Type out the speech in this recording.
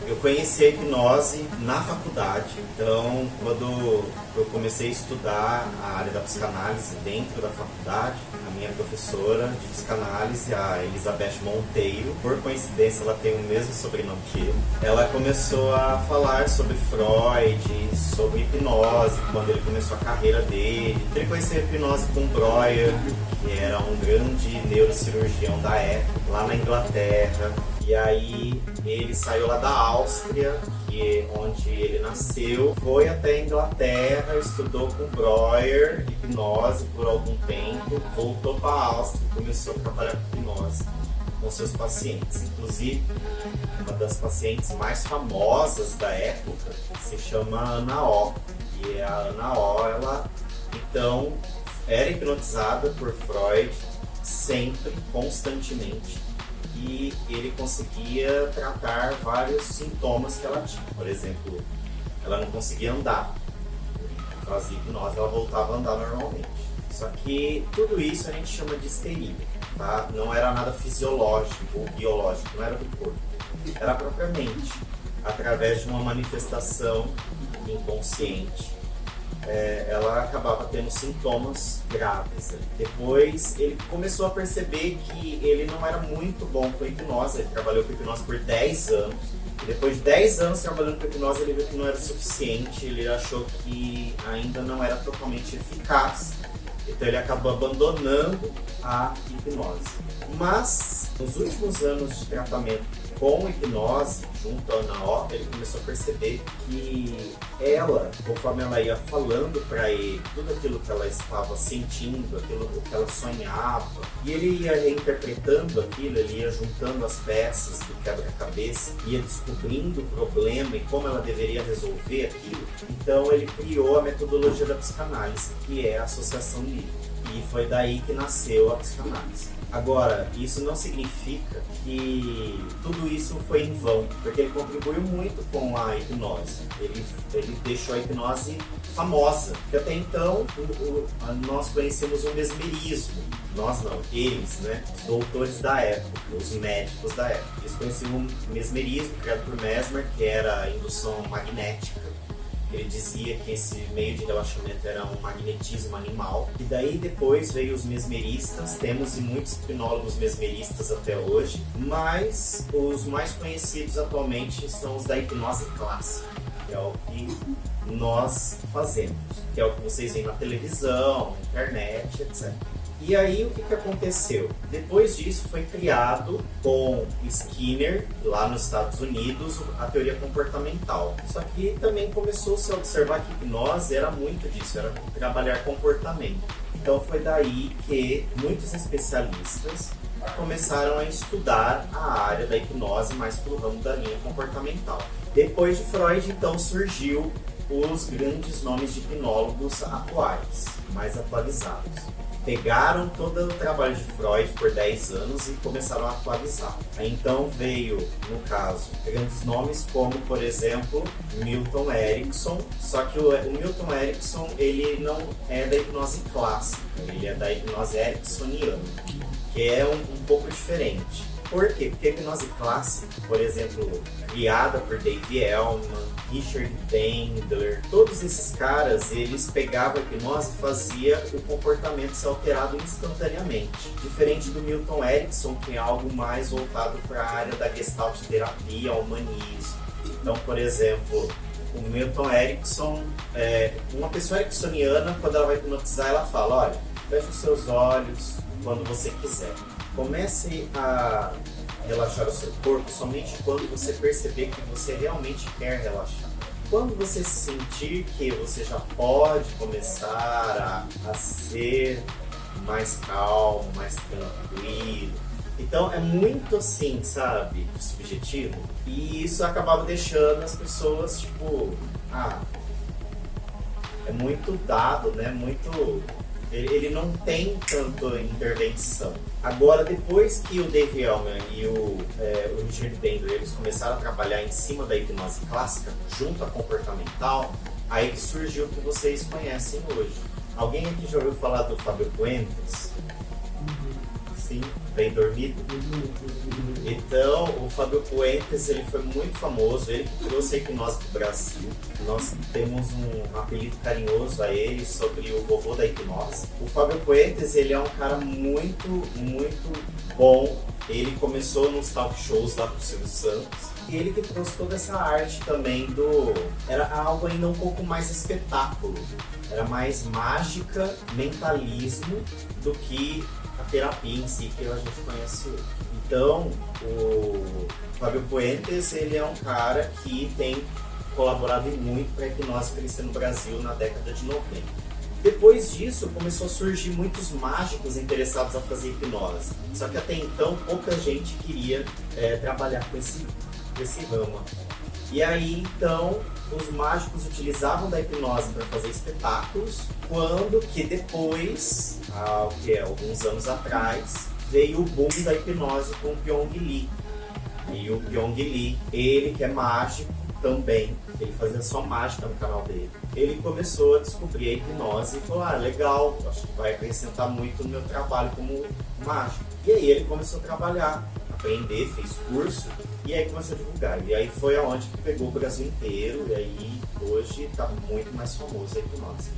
Eu conheci a hipnose na faculdade, então quando eu comecei a estudar a área da psicanálise dentro da faculdade, a minha professora de psicanálise, a Elizabeth Monteiro, por coincidência ela tem o mesmo sobrenome que eu, ela começou a falar sobre Freud, sobre hipnose, quando ele começou a carreira dele. Ele conheceu a hipnose com Breuer, que era um grande neurocirurgião da época, lá na Inglaterra. E aí ele saiu lá da Áustria, que é onde ele nasceu, foi até a Inglaterra, estudou com Breuer, hipnose por algum tempo, voltou para a Áustria e começou a trabalhar com hipnose com seus pacientes. Inclusive, uma das pacientes mais famosas da época se chama Ana O. E a Ana O, ela então era hipnotizada por Freud sempre, constantemente. E ele conseguia tratar vários sintomas que ela tinha. Por exemplo, ela não conseguia andar. Fazia hipnose, ela voltava a andar normalmente. Só que tudo isso a gente chama de histeria, tá? Não era nada fisiológico ou biológico, não era do corpo. Era propriamente através de uma manifestação inconsciente. Ela acabava tendo sintomas graves. Depois ele começou a perceber que ele não era muito bom com hipnose. Ele trabalhou com hipnose por 10 anos. E depois de 10 anos trabalhando com hipnose, ele viu que não era suficiente. Ele achou que ainda não era totalmente eficaz. Então ele acabou abandonando a hipnose. Mas nos últimos anos de tratamento com hipnose, junto à Ana O, ele começou a perceber que ela, conforme ela ia falando para ele tudo aquilo que ela estava sentindo, aquilo que ela sonhava, e ele ia reinterpretando aquilo, ele ia juntando as peças do quebra-cabeça, ia descobrindo o problema e como ela deveria resolver aquilo. Então ele criou a metodologia da psicanálise, que é a associação livre. E foi daí que nasceu a psicanálise. Agora, isso não significa que tudo isso foi em vão, porque ele contribuiu muito com a hipnose. Ele deixou a hipnose famosa, porque até então nós conhecemos o mesmerismo. Nós não, eles, né? Os doutores da época, os médicos da época. Eles conheciam o mesmerismo, criado por Mesmer, que era a indução magnética. Ele dizia que esse meio de relaxamento era um magnetismo animal. E daí depois veio os mesmeristas. Temos muitos hipnólogos mesmeristas até hoje. Mas os mais conhecidos atualmente são os da hipnose clássica, que é o que nós fazemos. Que é o que vocês veem na televisão, na internet, etc. E aí o que aconteceu? Depois disso foi criado com Skinner, lá nos Estados Unidos, a teoria comportamental. Só que também começou-se a observar que hipnose era muito disso, era trabalhar comportamento. Então foi daí que muitos especialistas começaram a estudar a área da hipnose mais pelo ramo da linha comportamental. Depois de Freud, então, surgiu os grandes nomes de hipnólogos atuais, mais atualizados. Pegaram todo o trabalho de Freud por 10 anos e começaram a atualizar. Aí então veio, no caso, grandes nomes como, por exemplo, Milton Erickson. Só que o Milton Erickson, ele não é da hipnose clássica, ele é da hipnose ericksoniana, que é um pouco diferente. Por quê? Porque a hipnose clássica, por exemplo, criada por Dave Elman, Richard Bandler, todos esses caras, eles pegavam a hipnose e faziam o comportamento ser alterado instantaneamente. Diferente do Milton Erickson, que é algo mais voltado para a área da gestalt terapia, humanismo. Então, por exemplo, o Milton Erickson, uma pessoa ericksoniana, quando ela vai hipnotizar, ela fala: olha, feche os seus olhos quando você quiser. Comece a relaxar o seu corpo somente quando você perceber que você realmente quer relaxar. Quando você sentir que você já pode começar a ser mais calmo, mais tranquilo. Então é muito assim, sabe, subjetivo. E isso acabava deixando as pessoas tipo, é muito dado, né? Ele não tem tanto intervenção. Agora, depois que o Dave Elman e o Richard Bandler, eles começaram a trabalhar em cima da hipnose clássica, junto à comportamental, aí que surgiu o que vocês conhecem hoje. Alguém aqui já ouviu falar do Fábio Puentes? assim, bem dormido. Então, o Fábio Puentes, ele foi muito famoso, ele que trouxe a hipnose para o Brasil. Nós temos um apelido carinhoso a ele sobre o vovô da hipnose. O Fábio Puentes, ele é um cara muito, muito bom. Ele começou nos talk shows lá com o Silvio Santos. E ele que trouxe toda essa arte também do... Era algo ainda um pouco mais espetáculo. Era mais mágica, mentalismo, do que a terapia em si que a gente conhece hoje. Então, o Fábio Puentes, ele é um cara que tem colaborado muito para a hipnose crescer no Brasil na década de 90. Depois disso, começou a surgir muitos mágicos interessados a fazer hipnose. Só que até então, pouca gente queria trabalhar com esse ramo. E aí, então, os mágicos utilizavam da hipnose para fazer espetáculos, quando que depois, alguns anos atrás, veio o boom da hipnose com o Pyong Lee. E o Pyong Lee, ele que é mágico também, ele fazia só mágica no canal dele. Ele começou a descobrir a hipnose e falou, legal, acho que vai acrescentar muito no meu trabalho como mágico. E aí ele começou a trabalhar, aprender, fez curso, e aí começou a divulgar. E aí foi aonde que pegou o Brasil inteiro, e aí hoje está muito mais famoso a hipnose.